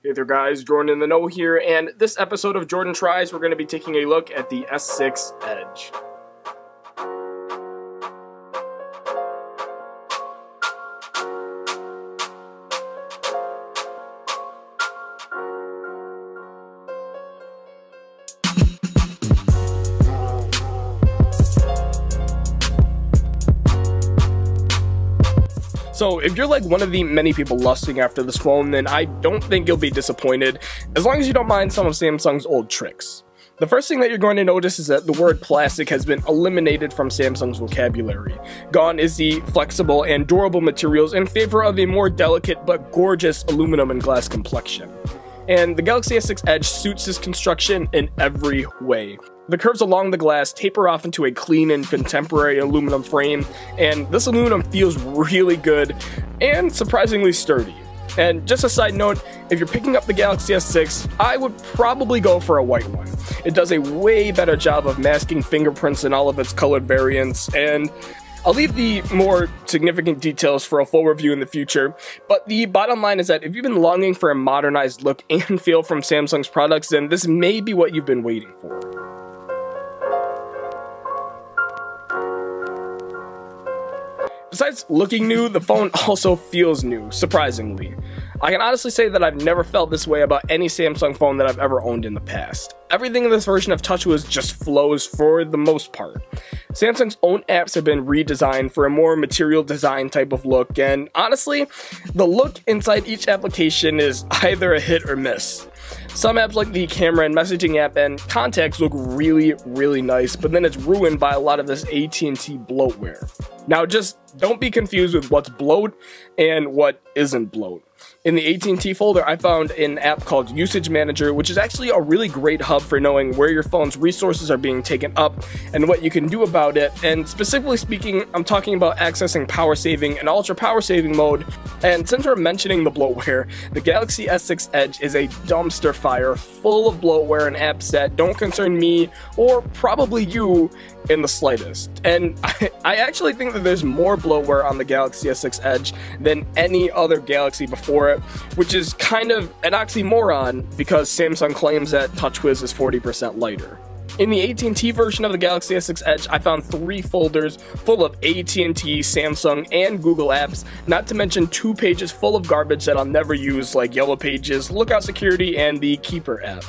Hey there guys, Jordan in the Know here, and this episode of Jordan Tries, we're going to be taking a look at the S6 Edge. So if you're like one of the many people lusting after this phone, then I don't think you'll be disappointed, as long as you don't mind some of Samsung's old tricks. The first thing that you're going to notice is that the word plastic has been eliminated from Samsung's vocabulary. Gone is the flexible and durable materials in favor of a more delicate but gorgeous aluminum and glass complexion. And the Galaxy S6 Edge suits this construction in every way. The curves along the glass taper off into a clean and contemporary aluminum frame, and this aluminum feels really good and surprisingly sturdy. And just a side note, if you're picking up the Galaxy S6, I would probably go for a white one. It does a way better job of masking fingerprints in all of its colored variants, and I'll leave the more significant details for a full review in the future, but the bottom line is that if you've been longing for a modernized look and feel from Samsung's products, then this may be what you've been waiting for. Besides looking new, the phone also feels new, surprisingly. I can honestly say that I've never felt this way about any Samsung phone that I've ever owned in the past. Everything in this version of TouchWiz just flows for the most part. Samsung's own apps have been redesigned for a more material design type of look, and honestly, the look inside each application is either a hit or miss. Some apps like the camera and messaging app and contacts look really nice, but then it's ruined by a lot of this AT&T bloatware. Now just don't be confused with what's bloat and what isn't bloat. In the AT&T folder, I found an app called Usage Manager, which is actually a really great hub for knowing where your phone's resources are being taken up and what you can do about it. And specifically speaking, I'm talking about accessing power saving and ultra power saving mode. And since we're mentioning the bloatware, the Galaxy S6 Edge is a dumpster fire full of bloatware and apps that don't concern me or probably you in the slightest. And I actually think that there's more bloatware on the Galaxy S6 Edge than any other Galaxy before it, which is kind of an oxymoron because Samsung claims that TouchWiz is 40% lighter. In the AT&T version of the Galaxy S6 Edge, I found 3 folders full of AT&T, Samsung, and Google apps, not to mention 2 pages full of garbage that I'll never use like Yellow Pages, Lookout Security, and the Keeper app.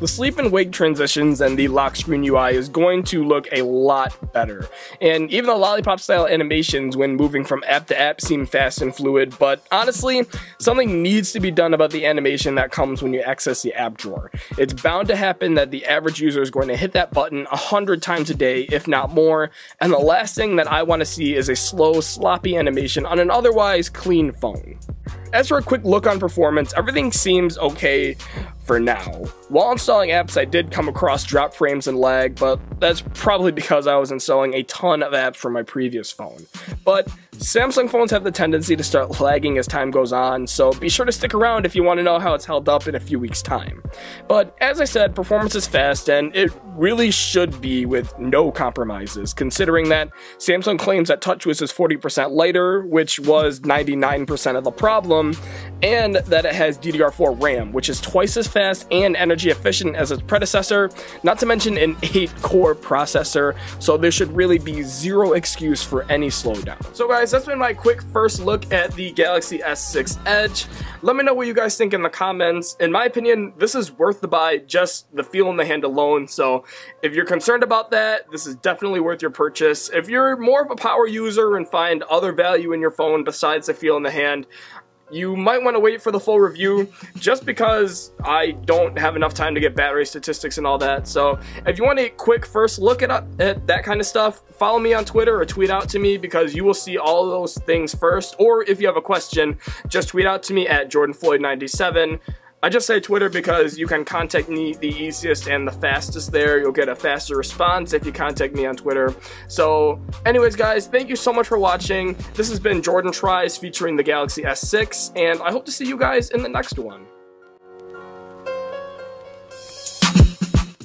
The sleep and wake transitions and the lock screen UI is going to look a lot better, and even the lollipop style animations when moving from app to app seem fast and fluid, but honestly, something needs to be done about the animation that comes when you access the app drawer. It's bound to happen that the average user is going to hit that button 100 times a day, if not more, and the last thing that I want to see is a slow, sloppy animation on an otherwise clean phone. As for a quick look on performance, everything seems okay for now. While installing apps, I did come across drop frames and lag, but that's probably because I was installing a ton of apps from my previous phone. But Samsung phones have the tendency to start lagging as time goes on, so be sure to stick around if you want to know how it's held up in a few weeks' time. But as I said, performance is fast, and it really should be with no compromises, considering that Samsung claims that TouchWiz is 40% lighter, which was 99% of the problem, and that it has DDR4 RAM, which is twice as fast and energy efficient as its predecessor, not to mention an 8-core processor, so there should really be zero excuse for any slowdown. So guys, that's been my quick first look at the Galaxy S6 Edge. Let me know what you guys think in the comments. In my opinion, this is worth the buy, just the feel in the hand alone, so if you're concerned about that, this is definitely worth your purchase. If you're more of a power user and find other value in your phone besides the feel in the hand, you might want to wait for the full review, just because I don't have enough time to get battery statistics and all that. So if you want a quick first look at that kind of stuff, follow me on Twitter or tweet out to me, because you will see all of those things first. Or if you have a question, just tweet out to me at JordanFloyd97. I just say Twitter because you can contact me the easiest and the fastest there. You'll get a faster response if you contact me on Twitter. So anyways guys, thank you so much for watching. This has been Jordan Tries featuring the Galaxy S6, and I hope to see you guys in the next one.